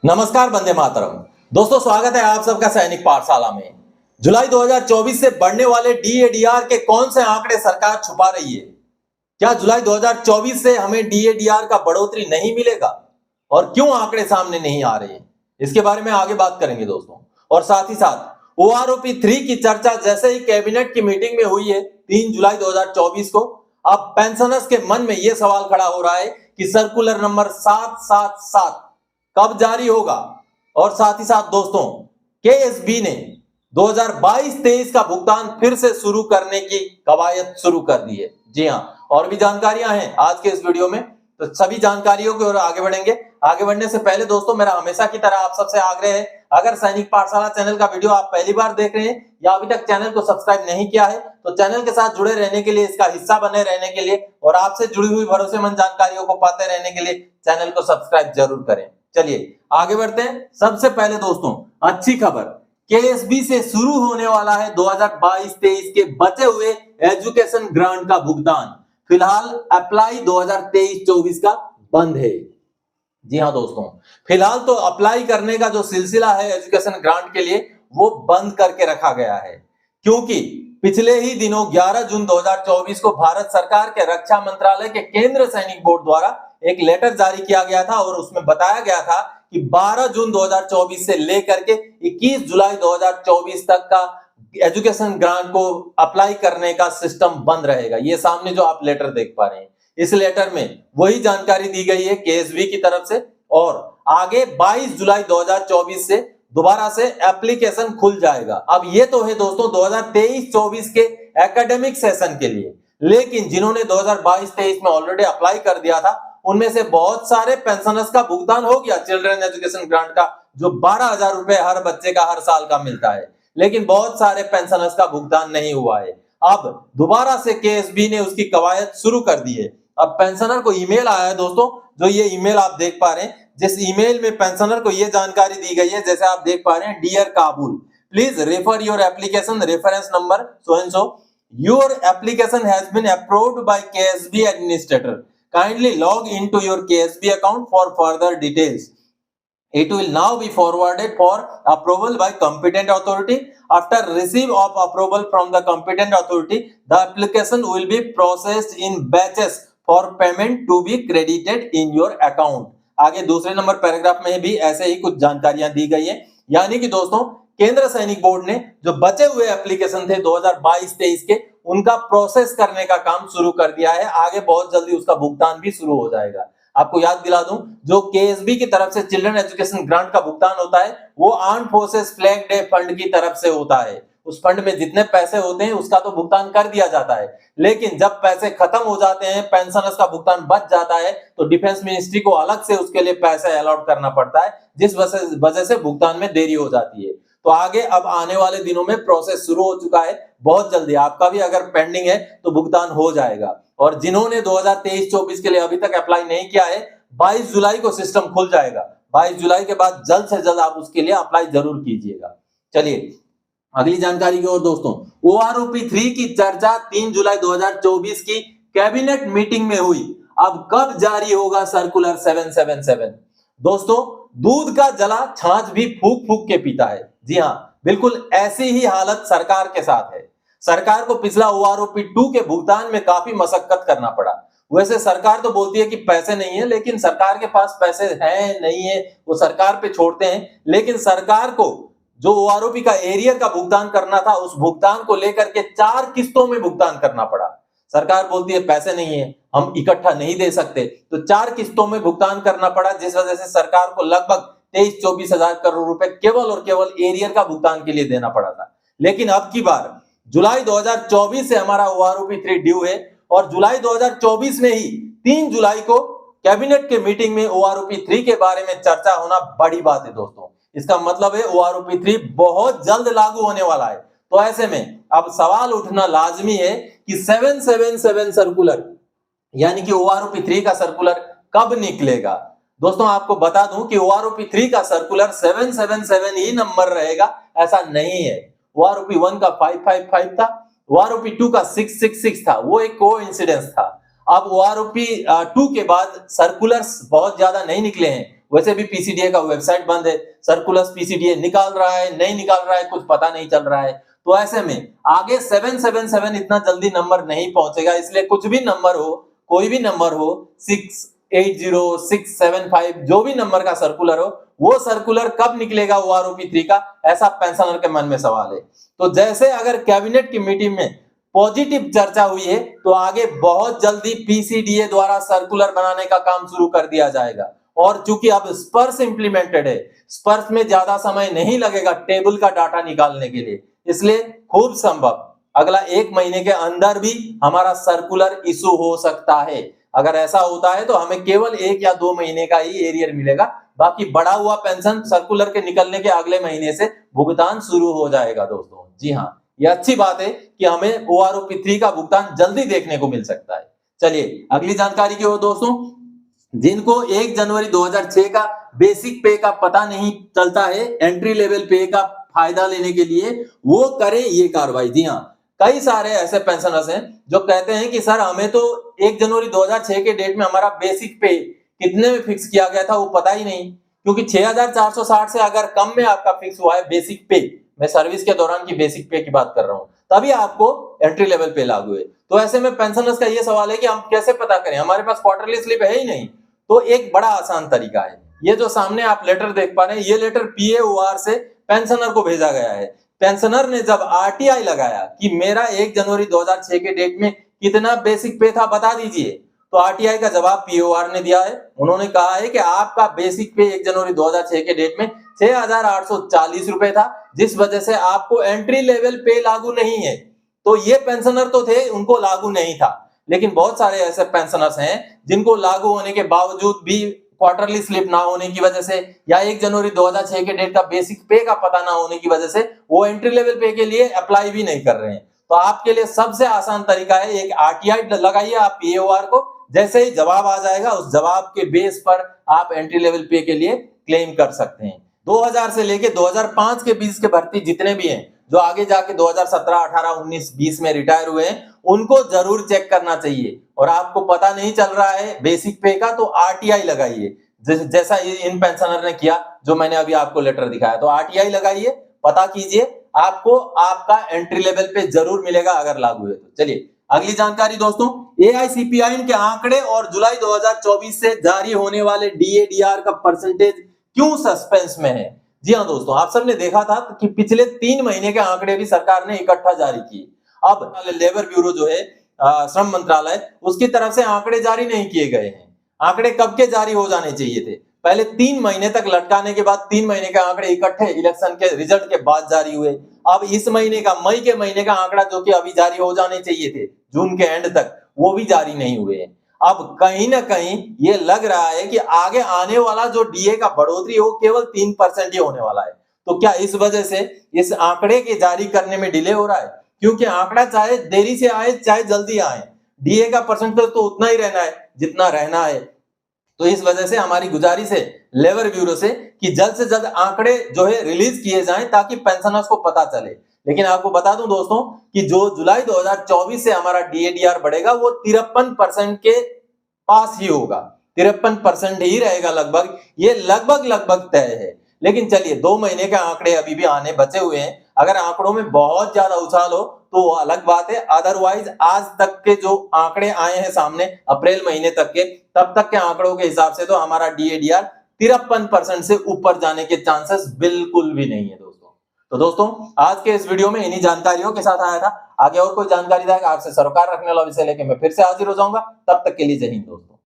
नमस्कार, वंदे मातरम। दोस्तों, स्वागत है आप सबका सैनिक पाठशाला में। जुलाई 2024 से बढ़ने वाले डीएडीआर के कौन से आंकड़े सरकार छुपा रही है? क्या जुलाई 2024 से हमें डीएडीआर का बढ़ोतरी नहीं मिलेगा और क्यों आंकड़े सामने नहीं आ रहे हैं? इसके बारे में आगे बात करेंगे दोस्तों। और साथ ही साथ ओआरओपी 3 की चर्चा जैसे ही कैबिनेट की मीटिंग में हुई है 3 जुलाई 2024 को, अब पेंशनर्स के मन में यह सवाल खड़ा हो रहा है कि सर्कुलर नंबर 777 कब जारी होगा। और साथ ही साथ दोस्तों, केएसबी ने 2022-23 का भुगतान फिर से शुरू करने की कवायद शुरू कर दी है। जी हां, और भी जानकारियां हैं आज के इस वीडियो में, तो सभी जानकारियों की ओर आगे बढ़ेंगे। आगे बढ़ने से पहले दोस्तों, मेरा हमेशा की तरह आप सबसे आग्रह है, अगर सैनिक पाठशाला चैनल का वीडियो आप पहली बार देख रहे हैं या अभी तक चैनल को सब्सक्राइब नहीं किया है, तो चैनल के साथ जुड़े रहने के लिए, इसका हिस्सा बने रहने के लिए और आपसे जुड़ी हुई भरोसेमंद जानकारियों को पाते रहने के लिए चैनल को सब्सक्राइब जरूर करें। चलिए आगे बढ़ते हैं। सबसे पहले दोस्तों, अच्छी खबर, केएसबी से शुरू होने वाला है 2022-23 के बचे हुए एजुकेशन ग्रांट का भुगतान। फिलहाल अप्लाई 2023-24 का बंद है। जी हां दोस्तों, फिलहाल तो अप्लाई करने का जो सिलसिला है एजुकेशन ग्रांट के लिए, वो बंद करके रखा गया है, क्योंकि पिछले ही दिनों 11 जून 2024 को भारत सरकार के रक्षा मंत्रालय के केंद्र सैनिक बोर्ड द्वारा एक लेटर जारी किया गया था और उसमें बताया गया था कि 12 जून 2024 से लेकर के 21 जुलाई 2024 तक का एजुकेशन ग्रांट को अप्लाई करने का सिस्टम बंद रहेगा। ये सामने जो आप लेटर देख पा रहे हैं, इस लेटर में वही जानकारी दी गई है केएसबी की तरफ से। और आगे 22 जुलाई 2024 से दोबारा से एप्लीकेशन खुल जाएगा। अब ये तो है दोस्तों 2023-24 के एकेडमिक सेशन के लिए, लेकिन जिन्होंने 2022-23 में ऑलरेडी अप्लाई कर दिया था, उनमें से बहुत सारे पेंशनर्स का भुगतान हो गया चिल्ड्रन एजुकेशन ग्रांट का, जो 12,000 रुपए हर बच्चे का हर साल का मिलता है, लेकिन बहुत सारे पेंशनर्स का भुगतान नहीं हुआ है। अब दोबारा से केएसबी ने उसकी कवायद शुरू कर दी है। अब पेंशनर को ईमेल आया है दोस्तों, जो ये ईमेल आप देख पा रहे हैं, जिस ईमेल में पेंशनर को ये जानकारी दी गई है, जैसे आप देख पा रहे हैं, dear Kabul, please refer your application reference number so and so, your application has been approved by KSB administrator, kindly log into your KSB account for further details. It will now be forwarded for approval by competent authority. After receipt of approval from the competent authority, the application will be processed in batches for payment to be credited in your account. आगे दूसरे number paragraph में भी ऐसे ही कुछ जानकारियां दी गई है। यानी कि दोस्तों, केंद्र सैनिक बोर्ड ने जो बचे हुए एप्लीकेशन थे 2022-23 के, उनका प्रोसेस करने का काम शुरू कर दिया है। आगे बहुत जल्दी उसका भुगतान भी शुरू हो जाएगा। आपको याद दिला दूं, जो केएसबी की तरफ से चिल्ड्रन एजुकेशन ग्रांट का भुगतान होता है, वो armed forces flag day fund की तरफ से होता है। उस फंड में जितने पैसे होते हैं उसका तो भुगतान कर दिया जाता है, लेकिन जब पैसे खत्म हो जाते हैं, पेंशनर्स का भुगतान बच जाता है, तो डिफेंस मिनिस्ट्री को अलग से उसके लिए पैसे अलॉट करना पड़ता है, जिस वजह से भुगतान में देरी हो जाती है। तो आगे अब आने वाले दिनों में प्रोसेस शुरू हो चुका है। बहुत जल्दी आपका भी अगर पेंडिंग है तो भुगतान हो जाएगा। और जिन्होंने 2023-24 के लिए अभी तक अप्लाई नहीं किया है, 22 जुलाई को सिस्टम खुल जाएगा। 22 जुलाई के बाद जल्द से जल्द आप उसके लिए अप्लाई जरूर कीजिएगा। चलिए अगली जानकारी की ओर दोस्तों, ओआरओपी 3 की चर्चा 3 जुलाई 2024 की कैबिनेट मीटिंग में हुई। अब कब जारी होगा सर्कुलर 777? दोस्तों, दूध का जला छाछ भी फूक फूक के पीता है। जी हां, बिल्कुल ऐसी ही हालत सरकार के साथ है। सरकार को पिछला ओआरओपी 2 के भुगतान में काफी मशक्कत करना पड़ा। वैसे सरकार तो बोलती है कि पैसे नहीं है, लेकिन सरकार के पास पैसे हैं नहीं है वो सरकार पे छोड़ते हैं। लेकिन सरकार को जो ओआरओपी का एरियर का भुगतान करना था, उस भुगतान को लेकर के 4 किस्तों में भुगतान करना पड़ा। सरकार बोलती है पैसे नहीं है, हम इकट्ठा नहीं दे सकते, तो 4 किस्तों में भुगतान करना पड़ा, जिस वजह से सरकार को लगभग 23-24 हजार करोड़ रुपए केवल और केवल एरियर का भुगतान के लिए देना पड़ा था। लेकिन अब की बार जुलाई 2024 से हमारा ओआरओपी 3 ड्यू है, और जुलाई 2024 में ही 3 जुलाई को कैबिनेट के मीटिंग में ओआरओपी 3 के बारे में चर्चा होना बड़ी बात है दोस्तों। इसका मतलब है ओआरओपी 3 बहुत जल्द लागू होने वाला है। तो ऐसे में अब सवाल उठना लाजमी है कि 777 सर्कुलर यानी कि ओआरओपी 3 का सर्कुलर कब निकलेगा। दोस्तों, आपको बता दूं कि ओआरओपी 3 का सर्कुलर 777 ही नंबर रहेगा, ऐसा नहीं है। ओआरओपी 1 का 555 था, ओआरओपी 2 का 666 था, वो एक कोइंसिडेंस था। अब ओआरओपी 2 के बाद सर्कुलर्स बहुत ज्यादा नहीं निकले हैं। वैसे भी पीसीडीए का वेबसाइट बंद है, सर्कुलर पीसीडीए निकाल रहा है नहीं निकाल रहा है कुछ पता नहीं चल रहा है। तो ऐसे में आगे 777 इतना जल्दी नंबर नहीं पहुंचेगा, इसलिए कुछ भी नंबर हो, कोई भी नंबर हो, 680 675 जो भी नंबर का सर्कुलर हो, वो सर्कुलर कब निकलेगा OROP3 का, ऐसा पेंशनर के मन में सवाल है। तो जैसे अगर कैबिनेट की मीटिंग में पॉजिटिव चर्चा हुई है तो आगे बहुत जल्दी पीसीडीए द्वारा सर्कुलर बनाने का काम शुरू कर दिया जाएगा। और चूंकि अब स्पर्श इंप्लीमेंटेड है, स्पर्श में ज्यादा समय नहीं लगेगा टेबल का डाटा निकालने के लिए, इसलिए खूब संभव अगला 1 महीने के अंदर भी हमारा सर्कुलर इशू हो सकता है। अगर ऐसा होता है तो हमें केवल 1 या 2 महीने का ही एरियर मिलेगा, बाकी बढ़ा हुआ पेंशन सर्कुलर के निकलने के अगले महीने से भुगतान शुरू हो जाएगा दोस्तों। जी हाँ, ये अच्छी बात है कि हमें OROP3 का भुगतान जल्दी देखने को मिल सकता है। चलिए अगली जानकारी की ओर दोस्तों, जिनको 1 जनवरी 2006 का बेसिक पे का पता नहीं चलता है, एंट्री लेवल पे का फायदा लेने के लिए वो करें ये कार्रवाई। जी हाँ, कई सारे ऐसे पेंशनर्स हैं जो कहते हैं कि सर हमें तो 1 जनवरी 2006 के डेट में हमारा बेसिक पे कितने में फिक्स किया गया था वो पता ही नहीं, क्योंकि 6460 से अगर कम में आपका फिक्स हुआ है बेसिक पे, मैं सर्विस के दौरान की बेसिक पे की बात कर रहा हूं, तभी आपको एंट्री लेवल पे लागू है। तो ऐसे में पेंशनर्स का ये सवाल है कि हम कैसे पता करें, हमारे पास क्वार्टरली स्लिप है ही नहीं। तो एक बड़ा आसान तरीका है, ये जो सामने आप लेटर देख पा रहे हैं, ये लेटर PAOR से पेंशनर को भेजा गया है। पेंशनर ने जब RTI लगाया कि मेरा 1 जनवरी 2006 के डेट में कितना बेसिक पे था बता दीजिए, तो RTI का जवाब PAOR ने दिया है। उन्होंने कहा है कि आपका बेसिक पे 1 जनवरी 2006 के डेट में 6840 रुपए था, जिस वजह से आपको एंट्री लेवल पे लागू नहीं है। तो ये पेंशनर तो थे, उनको लागू नहीं था, लेकिन बहुत सारे ऐसे पेंशनर्स हैं जिनको लागू होने के बावजूद भी क्वार्टरली स्लिप ना होने की वजह से या 1 जनवरी 2006 के डेट का बेसिक पे का पता ना होने की वजह से वो एंट्री लेवल पे के लिए अप्लाई भी नहीं कर रहे हैं। तो आपके लिए सबसे आसान तरीका है, एक RTI लगाइए आप PAOR को, जैसे ही जवाब आ जाएगा उस जवाब के बेस पर आप एंट्री लेवल पे के लिए क्लेम कर सकते हैं। 2000 से लेके 2005 के बीच के भर्ती जितने भी हैं, जो आगे जाके 2017, 18, 19, 20 में रिटायर हुए हैं, उनको जरूर चेक करना चाहिए। और आपको पता नहीं चल रहा है बेसिक पे का तो RTI लगाइए, जैसा इन पेंशनर ने किया जो मैंने अभी आपको लेटर दिखाया। तो RTI लगाइए, पता कीजिए, आपको आपका एंट्री लेवल पे जरूर मिलेगा अगर लागू है तो। चलिए अगली जानकारी दोस्तों, AICPIN के आंकड़े और जुलाई 2024 से जारी होने वाले DADR का परसेंटेज क्यों सस्पेंस में है। जी हाँ दोस्तों, आप सबने देखा था कि पिछले 3 महीने के आंकड़े भी सरकार ने इकट्ठा जारी किए। अब लेबर ब्यूरो जो है श्रम मंत्रालय, उसकी तरफ से आंकड़े जारी नहीं किए गए हैं। आंकड़े कब के जारी हो जाने चाहिए थे, पहले 3 महीने तक लटकाने के बाद 3 महीने के आंकड़े इकट्ठे इलेक्शन के रिजल्ट के बाद जारी हुए। अब इस महीने का, मई के महीने का आंकड़ा जो कि अभी जारी हो जाने चाहिए थे जून के एंड तक, वो भी जारी नहीं हुए हैं। अब कहीं ना कहीं ये लग रहा है कि आगे आने वाला जो DA का बढ़ोतरी हो केवल 3% ही होने वाला है। तो क्या इस वजह से इस आंकड़े के जारी करने में डिले हो रहा है, क्योंकि आंकड़ा चाहे देरी से आए चाहे जल्दी आए, DA का परसेंटेज तो उतना ही रहना है जितना रहना है। तो इस वजह से हमारी गुजारिश है लेबर ब्यूरो से कि जल्द से जल्द आंकड़े जो है रिलीज किए जाएं ताकि पेंशनर्स को पता चले। लेकिन आपको बता दूं दोस्तों कि जो जुलाई 2024 से हमारा DADR बढ़ेगा वो 53% के पास ही होगा, 53% ही रहेगा लगभग, ये लगभग तय है। लेकिन चलिए 2 महीने के आंकड़े अभी भी आने बचे हुए हैं, अगर आंकड़ों में बहुत ज्यादा उछाल हो तो वो अलग बात है। अदरवाइज आज तक के जो आंकड़े आए हैं सामने अप्रैल महीने तक के, तब तक के आंकड़ों के हिसाब से तो हमारा DADR 53% से ऊपर जाने के चांसेस बिल्कुल भी नहीं है दोस्तों। तो दोस्तों आज के इस वीडियो में इन्हीं जानकारियों के साथ आया था। आगे और कोई जानकारी रहेगा आपसे सरोकार रखने वाला विषय लेके मैं फिर से हाजिर हो जाऊंगा। तब तक के लिए जय हिंद दोस्तों।